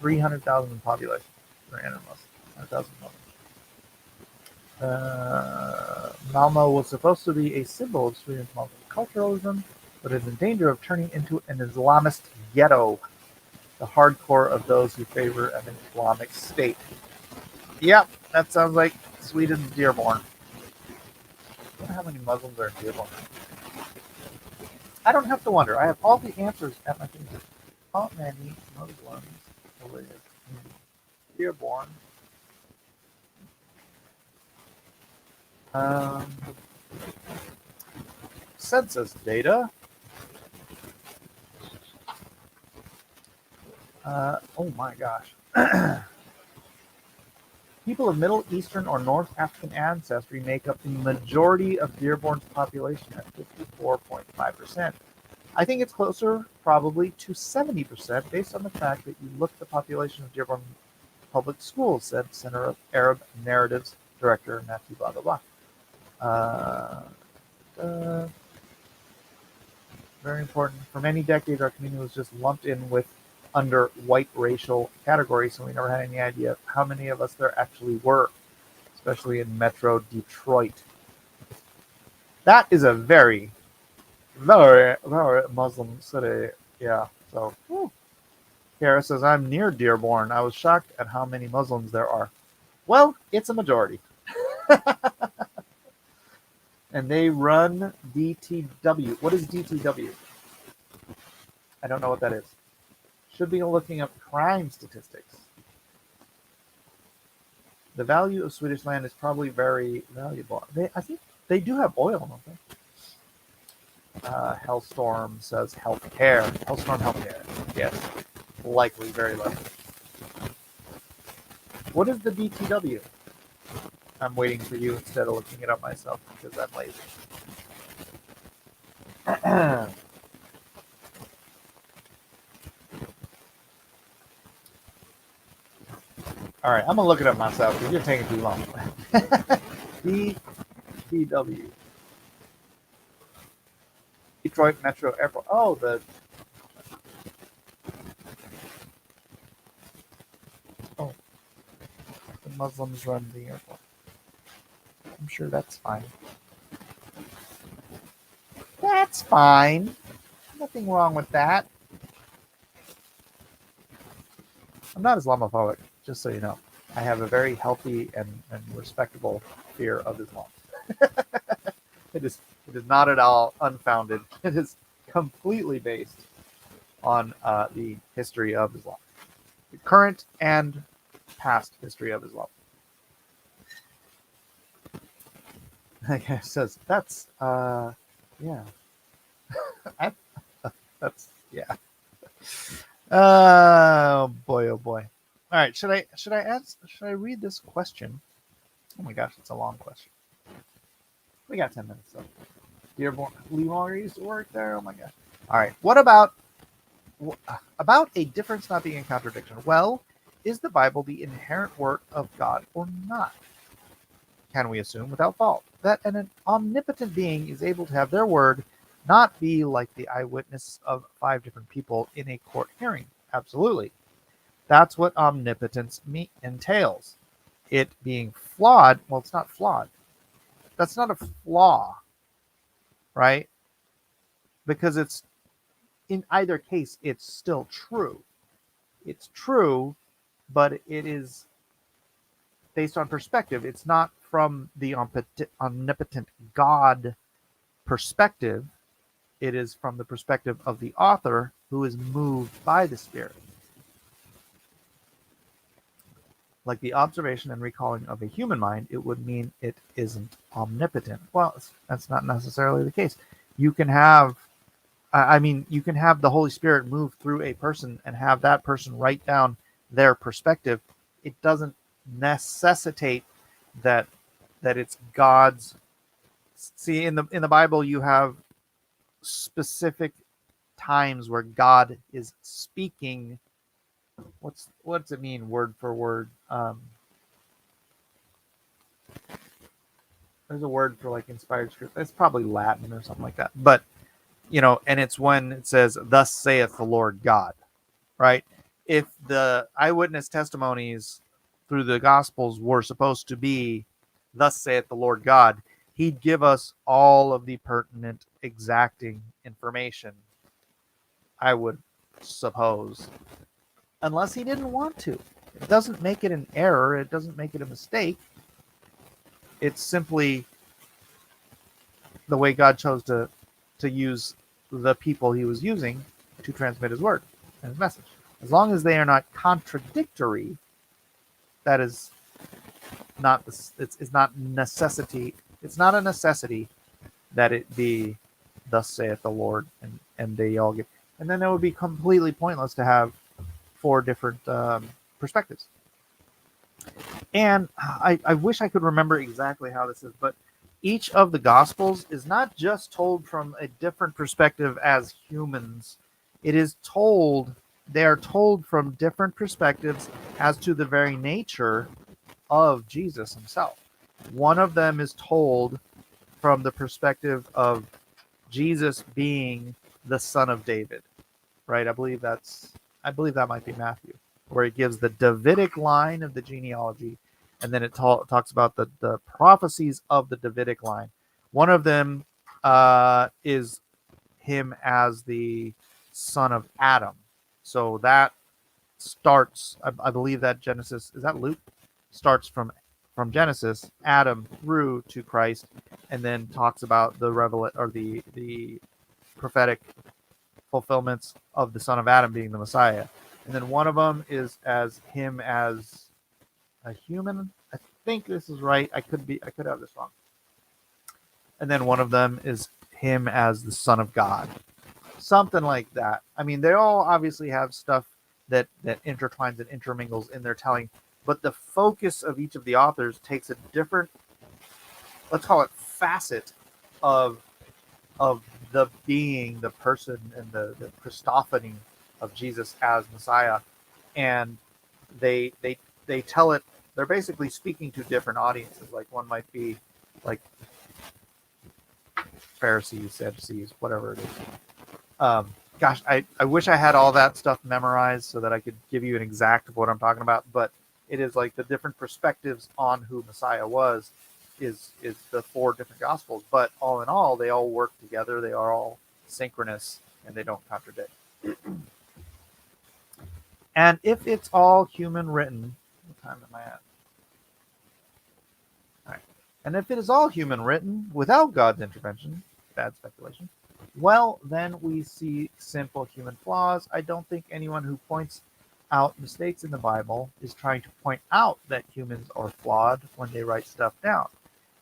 300,000 in population. 300 Muslims. 100,000 Muslims. Malmo was supposed to be a symbol of Sweden's multiculturalism, but is in danger of turning into an Islamist ghetto, the hardcore of those who favor an Islamic state. Yep, that sounds like Sweden's Dearborn. I wonder how many Muslims are in Dearborn. I don't have to wonder. I have all the answers at my fingertips. How many Muslims live in Dearborn? Census data. Oh my gosh. People of Middle Eastern or North African ancestry make up the majority of Dearborn's population at 54.5%. I think it's closer probably to 70% based on the fact that you look at the population of Dearborn Public Schools, said Center of Arab Narratives Director Matthew blah blah blah. Very important. For many decades, our community was just lumped in with under white racial categories, so we never had any idea how many of us there actually were, especially in Metro Detroit. That is a very, very, very Muslim city. Yeah. So, Kara says, I'm near Dearborn. I was shocked at how many Muslims there are. Well, it's a majority. And they run DTW. What is DTW? I don't know what that is. Should be looking up crime statistics. The value of Swedish land is probably very valuable. I think they do have oil, don't they? Hellstorm says healthcare. Hellstorm healthcare. Yes. Likely, very likely. What is the DTW? I'm waiting for you instead of looking it up myself because I'm lazy. All right, I'm gonna look it up myself because you're taking too long. DTW. Detroit Metro Airport. Oh, the Muslims run the airport. I'm sure that's fine. That's fine. Nothing wrong with that. I'm not Islamophobic, just so you know. I have a very healthy and respectable fear of Islam. It is not at all unfounded. It is completely based on the history of Islam, the current and past history of Islam. Okay, says that's yeah, that's yeah. Oh boy, oh boy. All right, should I read this question? Oh my gosh, it's a long question. We got 10 minutes though. Dearborn, Lee Longer used to work there. Oh my gosh. All right, what about a difference not being in contradiction? Well, is the Bible the inherent work of God or not? Can we assume without fault that an omnipotent being is able to have their word not be like the eyewitness of 5 different people in a court hearing? Absolutely. That's what omnipotence entails. It being flawed, well, it's not flawed. That's not a flaw, right? Because it's, in either case, it's still true. It's true, but it is based on perspective. It's not from the omnipotent God perspective. It is from the perspective of the author who is moved by the Spirit. Like the observation and recalling of a human mind, it would mean it isn't omnipotent. Well, that's not necessarily the case. You can have, you can have the Holy Spirit move through a person and have that person write down their perspective. It doesn't necessitate that it's God's. See, in the Bible, you have specific times where God is speaking. What's it mean word for word? There's a word for like inspired scripture. It's probably Latin or something like that. But and it's when it says, "Thus saith the Lord God," right? If the eyewitness testimonies through the Gospels were supposed to be, "Thus saith the Lord God," He'd give us all of the pertinent, exacting information, I would suppose. Unless he didn't want to. It doesn't make it an error. It doesn't make it a mistake. It's simply the way God chose to use the people he was using to transmit his word and his message. As long as they are not contradictory, that is not it's not necessity. It's not a necessity that it be "Thus saith the Lord," and they all get. And then it would be completely pointless to have 4 different perspectives. And I wish I could remember exactly how this is, but each of the Gospels is not just told from a different perspective as humans. It is told, they are told from different perspectives as to the very nature of Jesus himself. One of them is told from the perspective of Jesus being the son of David, right? I believe that might be Matthew, where it gives the Davidic line of the genealogy, and then it talks about the prophecies of the Davidic line. One of them is him as the son of Adam. So that starts, I believe that Genesis, is that Luke? Starts from Genesis, Adam through to Christ, and then talks about the prophetic fulfillments of the son of Adam being the Messiah. And then one of them is as him as a human. I think this is right. I could have this wrong. And then one of them is him as the Son of God. Something like that. I mean, they all obviously have stuff that intertwines and intermingles in their telling, but the focus of each of the authors takes a different, let's call it, facet of the being, the person, and the Christophany of Jesus as Messiah, and they tell it. They're basically speaking to different audiences. Like one might be like Pharisees, Sadducees, whatever it is. Gosh, I wish I had all that stuff memorized so that I could give you an exact of what I'm talking about. But it is like the different perspectives on who Messiah was is the 4 different Gospels. But all in all, they all work together. They are all synchronous and they don't contradict. And if it's all human written, what time am I at? All right. And if it is all human written without God's intervention, bad speculation, Well, then we see simple human flaws. I don't think anyone who points out mistakes in the Bible is trying to point out that humans are flawed when they write stuff down.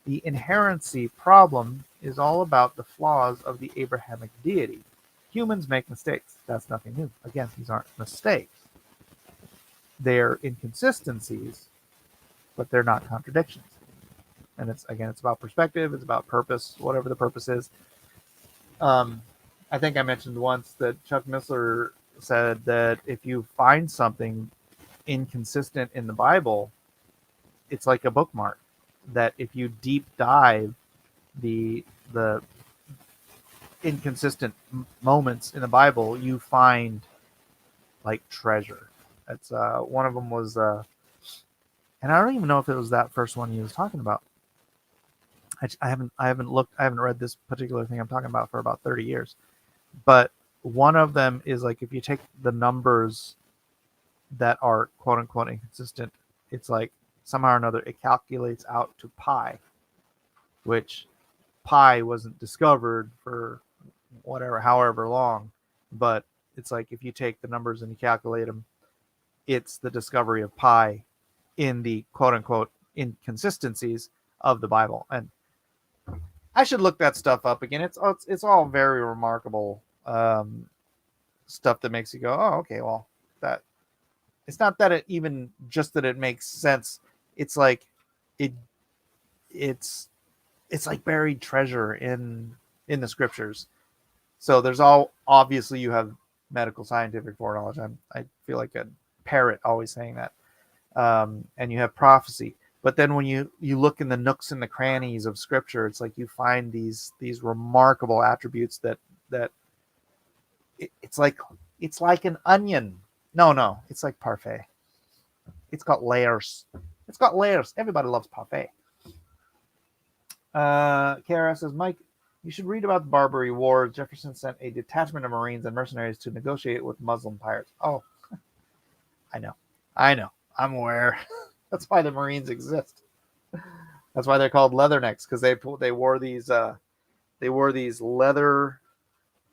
The inherency problem is all about the flaws of the Abrahamic deity. Humans make mistakes. That's nothing new. Again, these aren't mistakes. They're inconsistencies, but they're not contradictions. And it's about perspective, it's about purpose, whatever the purpose is. I think I mentioned once that Chuck Missler said that if you find something inconsistent in the Bible, it's like a bookmark. That if you deep dive the inconsistent moments in the Bible, you find like treasure. That's one of them was, and I don't even know if it was that first one he was talking about. I haven't read this particular thing I'm talking about for about 30 years. But one of them is like if you take the numbers that are quote unquote inconsistent, it's like somehow or another it calculates out to pi, which pi wasn't discovered for however long. But it's like if you take the numbers and you calculate them, it's the discovery of pi in the quote unquote inconsistencies of the Bible. And I should look that stuff up again. It's all very remarkable stuff that makes you go, oh, okay, well, that it's not that it even just that it makes sense. It's like it's like buried treasure in the scriptures. So there's all obviously you have medical scientific foreknowledge. I feel like a parrot always saying that, and you have prophecy. But then when you look in the nooks and the crannies of scripture, it's like you find these remarkable attributes that it's like an onion. No, it's like parfait. It's got layers. It's got layers. Everybody loves parfait. KRS says, Mike, you should read about the Barbary Wars. Jefferson sent a detachment of Marines and mercenaries to negotiate with Muslim pirates. Oh, I know. I'm aware. That's why the Marines exist. That's why they're called leathernecks, because they wore these leather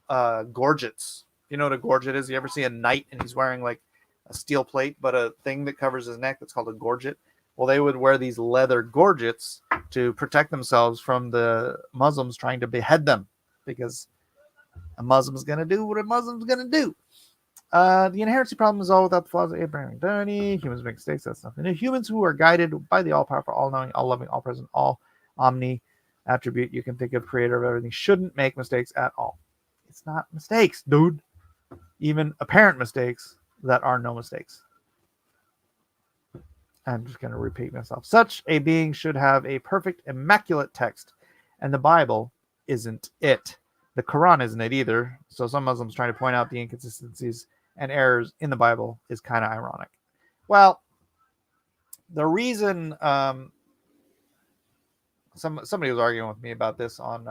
gorgets. You know what a gorget is? You ever see a knight and he's wearing like a steel plate, but a thing that covers his neck that's called a gorget? Well, they would wear these leather gorgets to protect themselves from the Muslims trying to behead them, because a Muslim's going to do what a Muslim's going to do. The inherency problem is all without the flaws of Abraham and identity. Humans make mistakes. That's nothing new. Humans who are guided by the all-powerful, all-knowing, all-loving, all-present, all-omni attribute you can think of, creator of everything, shouldn't make mistakes at all. It's not mistakes, dude. Even apparent mistakes that are no mistakes. I'm just going to repeat myself. Such a being should have a perfect, immaculate text, and the Bible isn't it. The Quran isn't it either. So some Muslims trying to point out the inconsistencies and errors in the Bible is kind of ironic. Well, the reason somebody was arguing with me about this on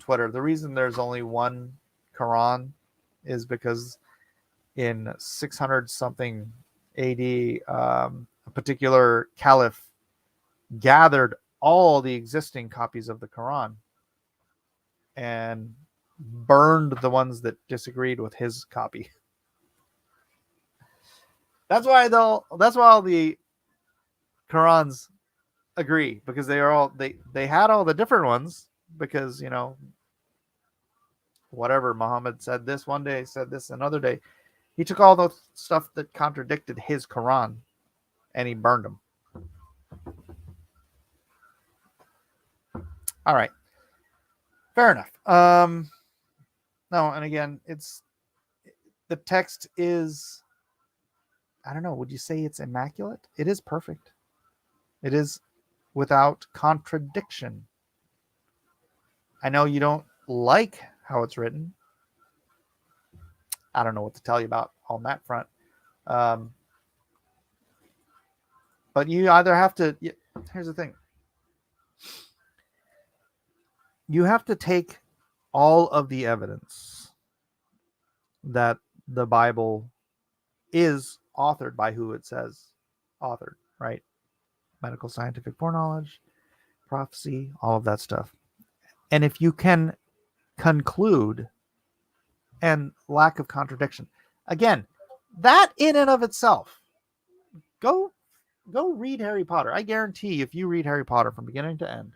Twitter. The reason there's only one Quran is because in 600 something AD, a particular caliph gathered all the existing copies of the Quran and burned the ones that disagreed with his copy. That's why all the Qurans agree, because they had all the different ones, because whatever Muhammad said this one day, said this another day. He took all the stuff that contradicted his Quran and he burned them. All right. Fair enough. No, and again, the text is, I don't know, would you say it's immaculate? It is perfect. It is without contradiction. I know you don't like how it's written. I don't know what to tell you about on that front. But you either have to, here's the thing. You have to take all of the evidence that the Bible is authored by who it says authored, right? Medical scientific foreknowledge, prophecy, all of that stuff. And if you can conclude and lack of contradiction. Again, that in and of itself, go read Harry Potter. I guarantee if you read Harry Potter from beginning to end,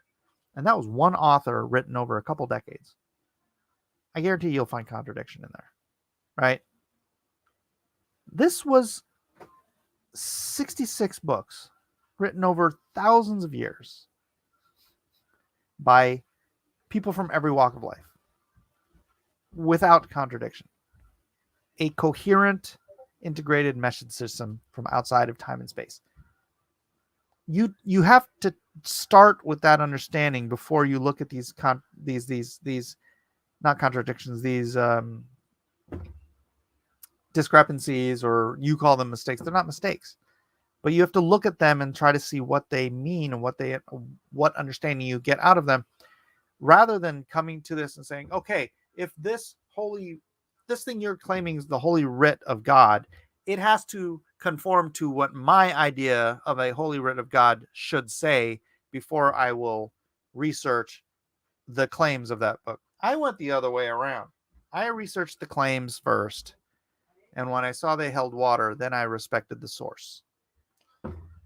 and that was one author written over a couple decades, I guarantee you'll find contradiction in there, right? This was 66 books written over thousands of years by people from every walk of life without contradiction. A coherent, integrated message system from outside of time and space. You have to start with that understanding before you look at these not contradictions, these discrepancies, or you call them mistakes. They're not mistakes, but you have to look at them and try to see what they mean and what understanding you get out of them, rather than coming to this and saying, okay, if this thing you're claiming is the holy writ of God, it has to conform to what my idea of a holy writ of God should say before I will research the claims of that book. I went the other way around. I researched the claims first, and when I saw they held water, then I respected the source.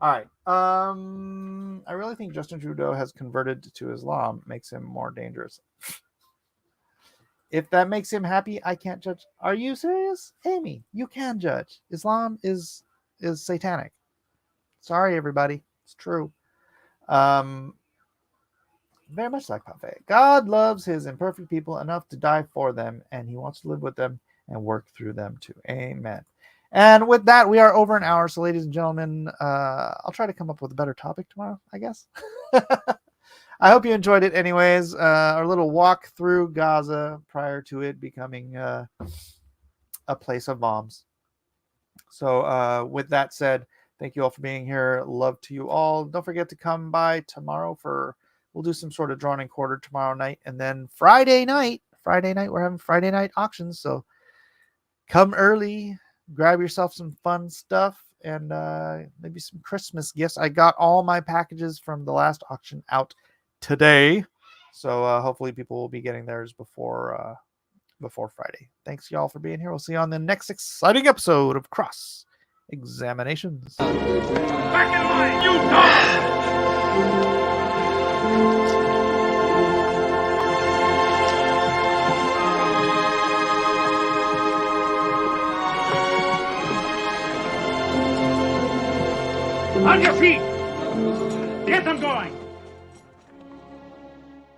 All right. I really think Justin Trudeau has converted to Islam. Makes him more dangerous. If that makes him happy, I can't judge. Are you serious? Amy, you can judge. Islam is satanic. Sorry, everybody. It's true. Very much like Pape. God loves his imperfect people enough to die for them, and he wants to live with them and work through them too. Amen. And with that, we are over an hour. So, ladies and gentlemen, I'll try to come up with a better topic tomorrow, I guess. I hope you enjoyed it anyways. Our little walk through Gaza prior to it becoming a place of bombs. So with that said, thank you all for being here. Love to you all. Don't forget to come by tomorrow we'll do some sort of drawn and quartered tomorrow night. And then Friday night, we're having Friday night auctions. So come early, grab yourself some fun stuff, and maybe some Christmas gifts. I got all my packages from the last auction out today. So hopefully people will be getting theirs before Friday. Thanks y'all for being here. We'll see you on the next exciting episode of Cross Examinations. Back in line, you dog! On your feet! Get them going!